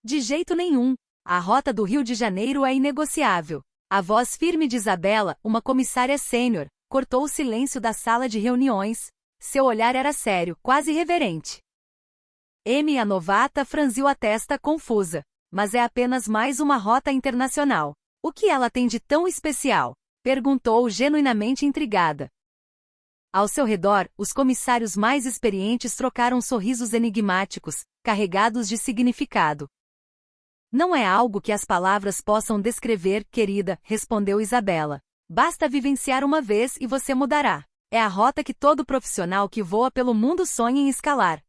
De jeito nenhum. A rota do Rio de Janeiro é inegociável. A voz firme de Isabela, uma comissária sênior, cortou o silêncio da sala de reuniões. Seu olhar era sério, quase reverente. Amy, a novata, franziu a testa, confusa. Mas é apenas mais uma rota internacional. O que ela tem de tão especial? Perguntou, genuinamente intrigada. Ao seu redor, os comissários mais experientes trocaram sorrisos enigmáticos, carregados de significado. Não é algo que as palavras possam descrever, querida, respondeu Isabela. Basta vivenciar uma vez e você mudará. É a rota que todo profissional que voa pelo mundo sonha em escalar.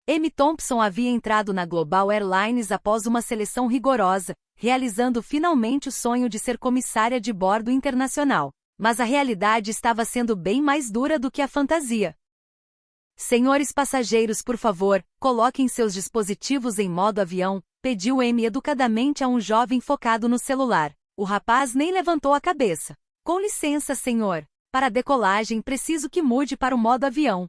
Amy Thompson havia entrado na Global Airlines após uma seleção rigorosa, realizando finalmente o sonho de ser comissária de bordo internacional. Mas a realidade estava sendo bem mais dura do que a fantasia. Senhores passageiros, por favor, coloquem seus dispositivos em modo avião, pediu Amy educadamente a um jovem focado no celular. O rapaz nem levantou a cabeça. Com licença, senhor. Para a decolagem preciso que mude para o modo avião.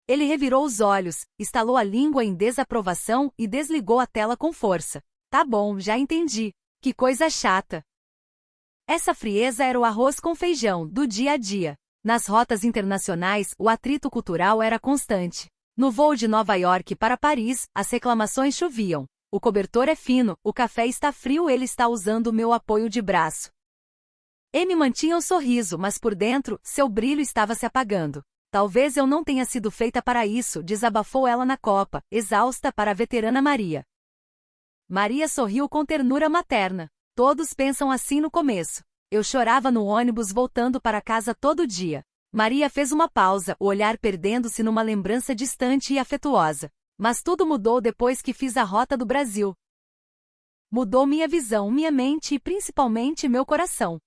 Ele revirou os olhos, estalou a língua em desaprovação e desligou a tela com força. Tá bom, já entendi. Que coisa chata. Essa frieza era o arroz com feijão, do dia a dia. Nas rotas internacionais, o atrito cultural era constante. No voo de Nova York para Paris, as reclamações choviam. O cobertor é fino, o café está frio, ele está usando o meu apoio de braço. Amy mantinha um sorriso, mas por dentro, seu brilho estava se apagando. Talvez eu não tenha sido feita para isso, desabafou ela na copa, exausta para a veterana Maria. Maria sorriu com ternura materna. Todos pensam assim no começo. Eu chorava no ônibus voltando para casa todo dia. Maria fez uma pausa, o olhar perdendo-se numa lembrança distante e afetuosa. Mas tudo mudou depois que fiz a rota do Brasil. Mudou minha visão, minha mente e principalmente meu coração.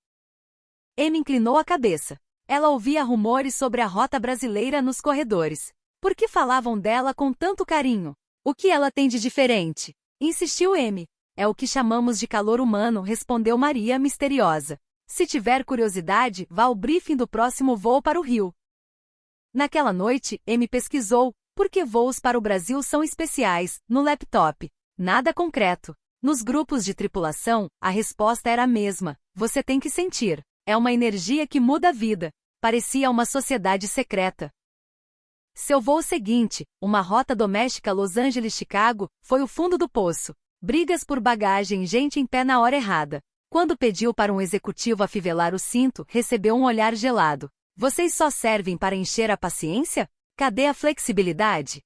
Amy inclinou a cabeça. Ela ouvia rumores sobre a rota brasileira nos corredores. Por que falavam dela com tanto carinho? O que ela tem de diferente? Insistiu Amy. É o que chamamos de calor humano, respondeu Maria misteriosa. Se tiver curiosidade, vá ao briefing do próximo voo para o Rio. Naquela noite, Amy pesquisou por que voos para o Brasil são especiais, no laptop. Nada concreto. Nos grupos de tripulação, a resposta era a mesma. Você tem que sentir. É uma energia que muda a vida. Parecia uma sociedade secreta. Seu voo seguinte, uma rota doméstica Los Angeles-Chicago, foi o fundo do poço. Brigas por bagagem, gente em pé na hora errada. Quando pediu para um executivo afivelar o cinto, recebeu um olhar gelado. Vocês só servem para encher a paciência? Cadê a flexibilidade?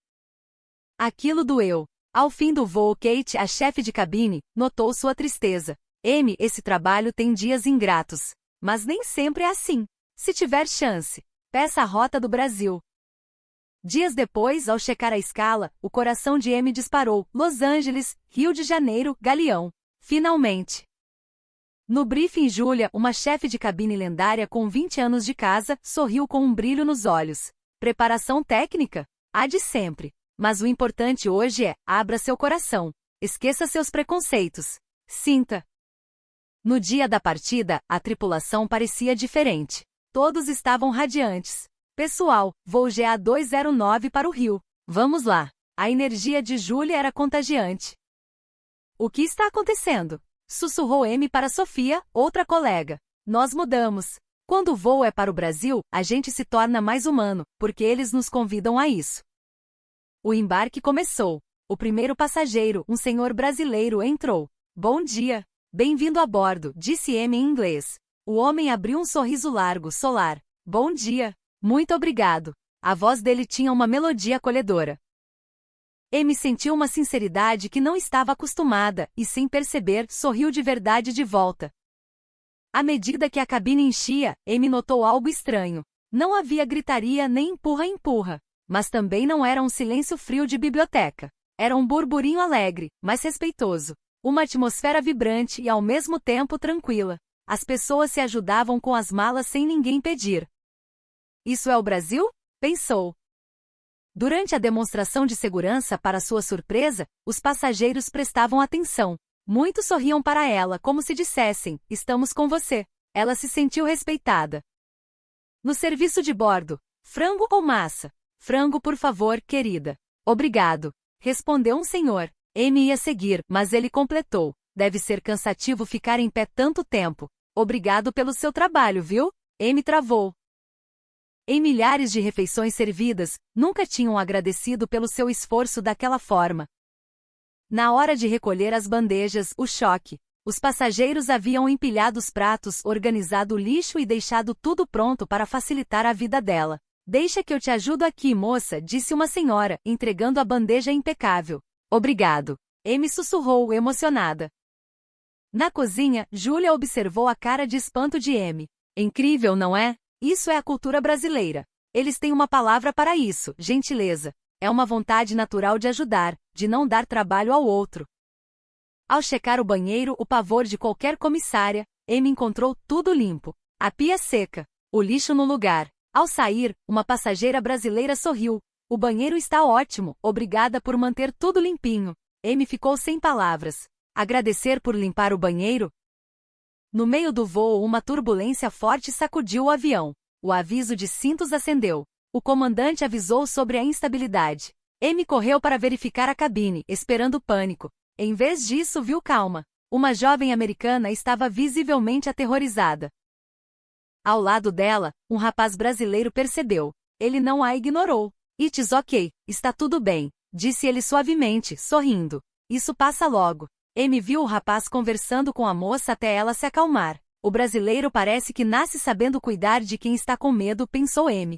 Aquilo doeu. Ao fim do voo, Kate, a chefe de cabine, notou sua tristeza. Amy, esse trabalho tem dias ingratos. Mas nem sempre é assim. Se tiver chance, peça a rota do Brasil. Dias depois, ao checar a escala, o coração de Amy disparou. Los Angeles, Rio de Janeiro, Galeão. Finalmente. No briefing, Julia, uma chefe de cabine lendária com 20 anos de casa, sorriu com um brilho nos olhos. Preparação técnica? A de sempre. Mas o importante hoje é, abra seu coração. Esqueça seus preconceitos. Sinta. No dia da partida, a tripulação parecia diferente. Todos estavam radiantes. Pessoal, voo GA209 para o Rio. Vamos lá. A energia de Julia era contagiante. O que está acontecendo? Sussurrou Amy para Sofia, outra colega. Nós mudamos. Quando o voo é para o Brasil, a gente se torna mais humano, porque eles nos convidam a isso. O embarque começou. O primeiro passageiro, um senhor brasileiro, entrou. Bom dia. Bem-vindo a bordo, disse Amy em inglês. O homem abriu um sorriso largo, solar. Bom dia. Muito obrigado. A voz dele tinha uma melodia acolhedora. Amy sentiu uma sinceridade que não estava acostumada, e sem perceber, sorriu de verdade de volta. À medida que a cabine enchia, Amy notou algo estranho. Não havia gritaria nem empurra-empurra. Mas também não era um silêncio frio de biblioteca. Era um burburinho alegre, mas respeitoso. Uma atmosfera vibrante e ao mesmo tempo tranquila. As pessoas se ajudavam com as malas sem ninguém pedir. Isso é o Brasil? Pensou. Durante a demonstração de segurança, para sua surpresa, os passageiros prestavam atenção. Muitos sorriam para ela como se dissessem, estamos com você. Ela se sentiu respeitada. No serviço de bordo, frango ou massa? Frango, por favor, querida. Obrigado. Respondeu um senhor. Amy ia seguir, mas ele completou. Deve ser cansativo ficar em pé tanto tempo. Obrigado pelo seu trabalho, viu? Amy travou. Em milhares de refeições servidas, nunca tinham agradecido pelo seu esforço daquela forma. Na hora de recolher as bandejas, o choque. Os passageiros haviam empilhado os pratos, organizado o lixo e deixado tudo pronto para facilitar a vida dela. Deixa que eu te ajudo aqui, moça, disse uma senhora, entregando a bandeja impecável. Obrigado. Amy sussurrou, emocionada. Na cozinha, Julia observou a cara de espanto de Amy. Incrível, não é? Isso é a cultura brasileira. Eles têm uma palavra para isso, gentileza. É uma vontade natural de ajudar, de não dar trabalho ao outro. Ao checar o banheiro, o pavor de qualquer comissária, Amy encontrou tudo limpo. A pia seca, o lixo no lugar. Ao sair, uma passageira brasileira sorriu. O banheiro está ótimo, obrigada por manter tudo limpinho. Amy ficou sem palavras. Agradecer por limpar o banheiro? No meio do voo, uma turbulência forte sacudiu o avião. O aviso de cintos acendeu. O comandante avisou sobre a instabilidade. Amy correu para verificar a cabine, esperando pânico. Em vez disso, viu calma. Uma jovem americana estava visivelmente aterrorizada. Ao lado dela, um rapaz brasileiro percebeu. Ele não a ignorou. It's ok, está tudo bem, disse ele suavemente, sorrindo. Isso passa logo. Amy viu o rapaz conversando com a moça até ela se acalmar. O brasileiro parece que nasce sabendo cuidar de quem está com medo, pensou Amy.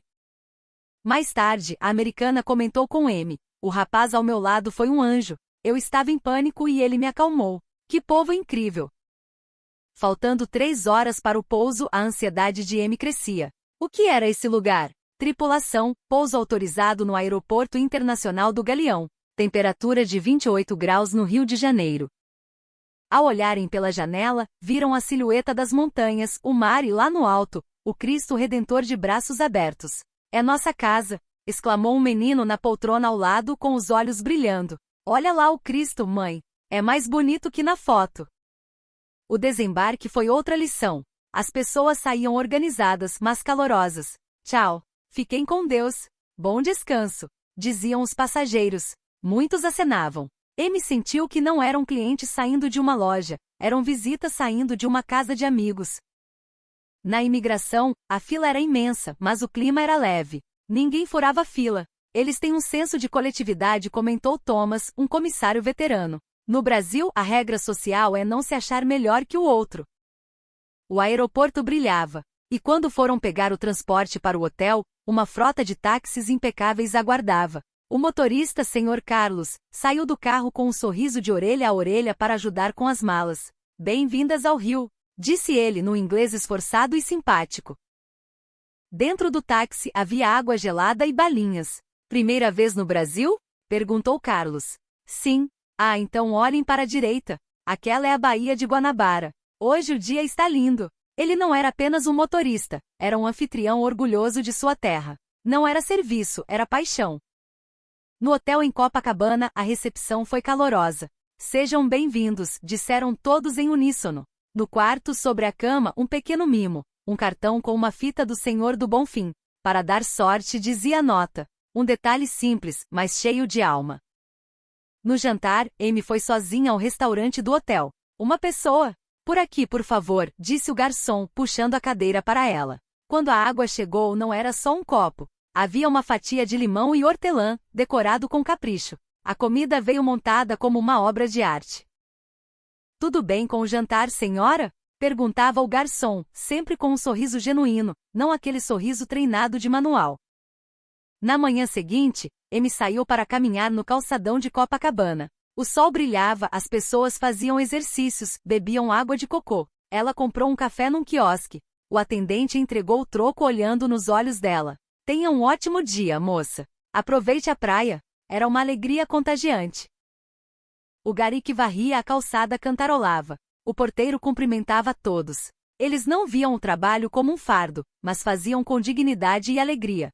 Mais tarde, a americana comentou com Amy. O rapaz ao meu lado foi um anjo. Eu estava em pânico e ele me acalmou. Que povo incrível! Faltando 3 horas para o pouso, a ansiedade de Amy crescia. O que era esse lugar? Tripulação, pouso autorizado no Aeroporto Internacional do Galeão. Temperatura de 28 graus no Rio de Janeiro. Ao olharem pela janela, viram a silhueta das montanhas, o mar e lá no alto, o Cristo Redentor de braços abertos. É nossa casa! Exclamou um menino na poltrona ao lado com os olhos brilhando. Olha lá o Cristo, mãe. É mais bonito que na foto. O desembarque foi outra lição. As pessoas saíam organizadas, mas calorosas. Tchau. Fiquem com Deus. Bom descanso, diziam os passageiros. Muitos acenavam. Amy sentiu que não eram clientes saindo de uma loja, eram visitas saindo de uma casa de amigos. Na imigração, a fila era imensa, mas o clima era leve. Ninguém furava fila. Eles têm um senso de coletividade, comentou Thomas, um comissário veterano. No Brasil, a regra social é não se achar melhor que o outro. O aeroporto brilhava. E quando foram pegar o transporte para o hotel, uma frota de táxis impecáveis aguardava. O motorista, Sr. Carlos, saiu do carro com um sorriso de orelha a orelha para ajudar com as malas. Bem-vindas ao Rio, disse ele no inglês esforçado e simpático. Dentro do táxi havia água gelada e balinhas. Primeira vez no Brasil? Perguntou Carlos. Sim. Ah, então olhem para a direita. Aquela é a Baía de Guanabara. Hoje o dia está lindo. Ele não era apenas um motorista, era um anfitrião orgulhoso de sua terra. Não era serviço, era paixão. No hotel em Copacabana, a recepção foi calorosa. Sejam bem-vindos, disseram todos em uníssono. No quarto, sobre a cama, um pequeno mimo, um cartão com uma fita do Senhor do Bonfim. Para dar sorte, dizia a nota. Um detalhe simples, mas cheio de alma. No jantar, Amy foi sozinha ao restaurante do hotel. Uma pessoa. Por aqui, por favor, disse o garçom, puxando a cadeira para ela. Quando a água chegou, não era só um copo. Havia uma fatia de limão e hortelã, decorado com capricho. A comida veio montada como uma obra de arte. Tudo bem com o jantar, senhora? Perguntava o garçom, sempre com um sorriso genuíno, não aquele sorriso treinado de manual. Na manhã seguinte, Amy saiu para caminhar no calçadão de Copacabana. O sol brilhava, as pessoas faziam exercícios, bebiam água de cocô. Ela comprou um café num quiosque. O atendente entregou o troco olhando nos olhos dela. Tenha um ótimo dia, moça. Aproveite a praia. Era uma alegria contagiante. O gari que varria a calçada cantarolava. O porteiro cumprimentava a todos. Eles não viam o trabalho como um fardo, mas faziam com dignidade e alegria.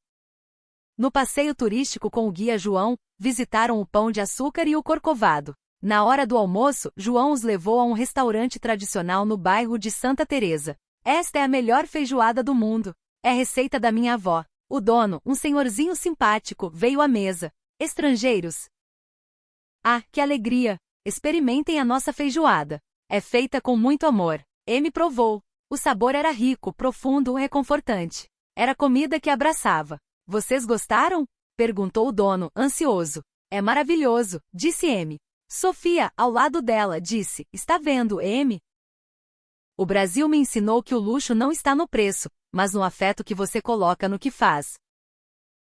No passeio turístico com o guia João, visitaram o Pão de Açúcar e o Corcovado. Na hora do almoço, João os levou a um restaurante tradicional no bairro de Santa Teresa. Esta é a melhor feijoada do mundo. É receita da minha avó. O dono, um senhorzinho simpático, veio à mesa. Estrangeiros? Ah, que alegria! Experimentem a nossa feijoada. É feita com muito amor. Amy provou. O sabor era rico, profundo e reconfortante. Era comida que abraçava. Vocês gostaram? Perguntou o dono, ansioso. É maravilhoso, disse Amy. Sofia, ao lado dela, disse, está vendo, Amy? O Brasil me ensinou que o luxo não está no preço, mas no afeto que você coloca no que faz.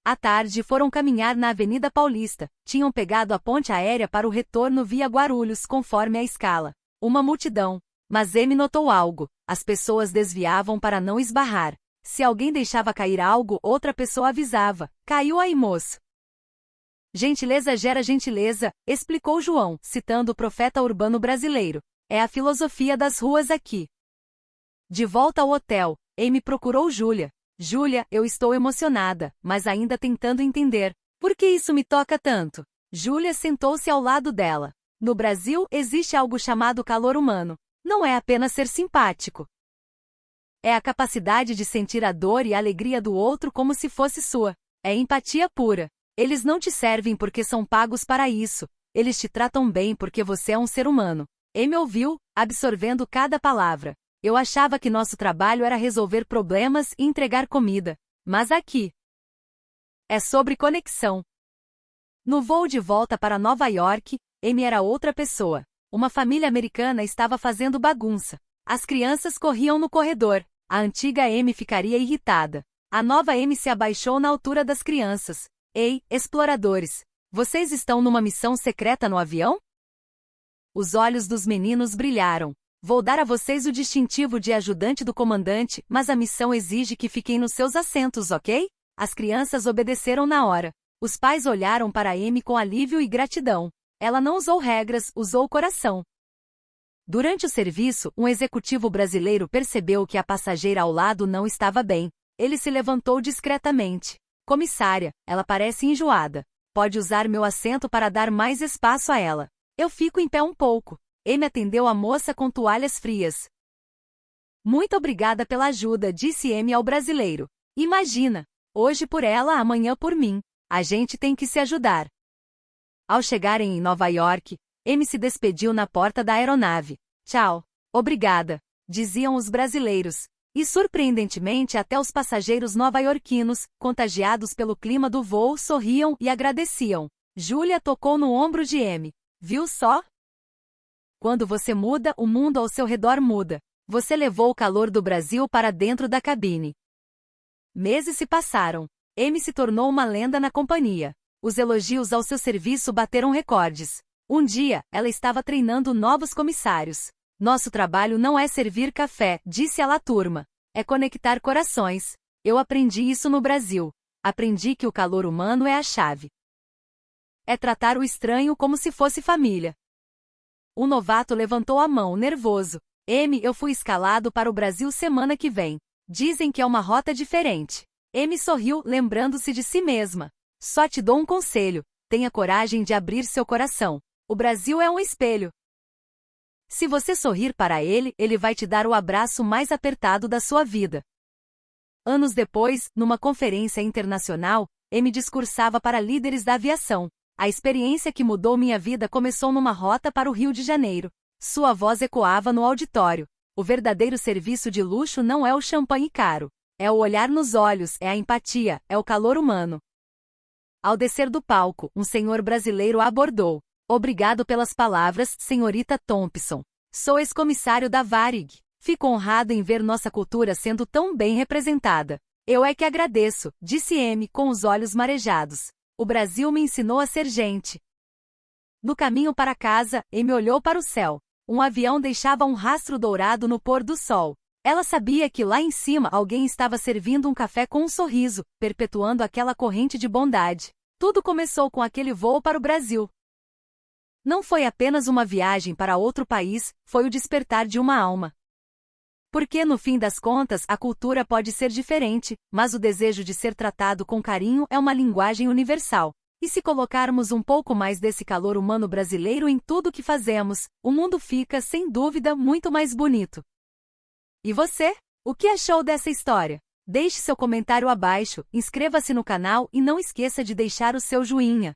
À tarde foram caminhar na Avenida Paulista, tinham pegado a ponte aérea para o retorno via Guarulhos conforme a escala. Uma multidão. Mas Amy notou algo, as pessoas desviavam para não esbarrar. Se alguém deixava cair algo, outra pessoa avisava, caiu aí moço. Gentileza gera gentileza, explicou João, citando o profeta urbano brasileiro. É a filosofia das ruas aqui. De volta ao hotel, Amy procurou Júlia. Júlia, eu estou emocionada, mas ainda tentando entender. Por que isso me toca tanto? Júlia sentou-se ao lado dela. No Brasil, existe algo chamado calor humano. Não é apenas ser simpático. É a capacidade de sentir a dor e a alegria do outro como se fosse sua. É empatia pura. Eles não te servem porque são pagos para isso. Eles te tratam bem porque você é um ser humano. Amy ouviu, absorvendo cada palavra. Eu achava que nosso trabalho era resolver problemas e entregar comida. Mas aqui é sobre conexão. No voo de volta para Nova York, Amy era outra pessoa. Uma família americana estava fazendo bagunça. As crianças corriam no corredor. A antiga Amy ficaria irritada. A nova Amy se abaixou na altura das crianças. Ei, exploradores! Vocês estão numa missão secreta no avião? Os olhos dos meninos brilharam. Vou dar a vocês o distintivo de ajudante do comandante, mas a missão exige que fiquem nos seus assentos, ok? As crianças obedeceram na hora. Os pais olharam para Amy com alívio e gratidão. Ela não usou regras, usou o coração. Durante o serviço, um executivo brasileiro percebeu que a passageira ao lado não estava bem. Ele se levantou discretamente. Comissária, ela parece enjoada. Pode usar meu assento para dar mais espaço a ela. Eu fico em pé um pouco. Amy atendeu a moça com toalhas frias. Muito obrigada pela ajuda, disse Amy ao brasileiro. Imagina, hoje por ela, amanhã por mim. A gente tem que se ajudar. Ao chegarem em Nova York, Amy se despediu na porta da aeronave. Tchau. Obrigada, diziam os brasileiros. E surpreendentemente até os passageiros nova-iorquinos, contagiados pelo clima do voo, sorriam e agradeciam. Júlia tocou no ombro de Amy. Viu só? Quando você muda, o mundo ao seu redor muda. Você levou o calor do Brasil para dentro da cabine. Meses se passaram. Amy se tornou uma lenda na companhia. Os elogios ao seu serviço bateram recordes. Um dia, ela estava treinando novos comissários. Nosso trabalho não é servir café, disse ela à turma. É conectar corações. Eu aprendi isso no Brasil. Aprendi que o calor humano é a chave. É tratar o estranho como se fosse família. O novato levantou a mão, nervoso. Amy, eu fui escalado para o Brasil semana que vem. Dizem que é uma rota diferente. Amy sorriu, lembrando-se de si mesma. Só te dou um conselho. Tenha coragem de abrir seu coração. O Brasil é um espelho. Se você sorrir para ele, ele vai te dar o abraço mais apertado da sua vida. Anos depois, numa conferência internacional, Amy discursava para líderes da aviação. A experiência que mudou minha vida começou numa rota para o Rio de Janeiro. Sua voz ecoava no auditório. O verdadeiro serviço de luxo não é o champanhe caro. É o olhar nos olhos, é a empatia, é o calor humano. Ao descer do palco, um senhor brasileiro a abordou. Obrigado pelas palavras, senhorita Thompson. Sou ex-comissário da Varig. Fico honrado em ver nossa cultura sendo tão bem representada. Eu é que agradeço, disse Amy com os olhos marejados. O Brasil me ensinou a ser gente. No caminho para casa, Amy olhou para o céu. Um avião deixava um rastro dourado no pôr do sol. Ela sabia que lá em cima alguém estava servindo um café com um sorriso, perpetuando aquela corrente de bondade. Tudo começou com aquele voo para o Brasil. Não foi apenas uma viagem para outro país, foi o despertar de uma alma. Porque no fim das contas a cultura pode ser diferente, mas o desejo de ser tratado com carinho é uma linguagem universal. E se colocarmos um pouco mais desse calor humano brasileiro em tudo que fazemos, o mundo fica, sem dúvida, muito mais bonito. E você? O que achou dessa história? Deixe seu comentário abaixo, inscreva-se no canal e não esqueça de deixar o seu joinha.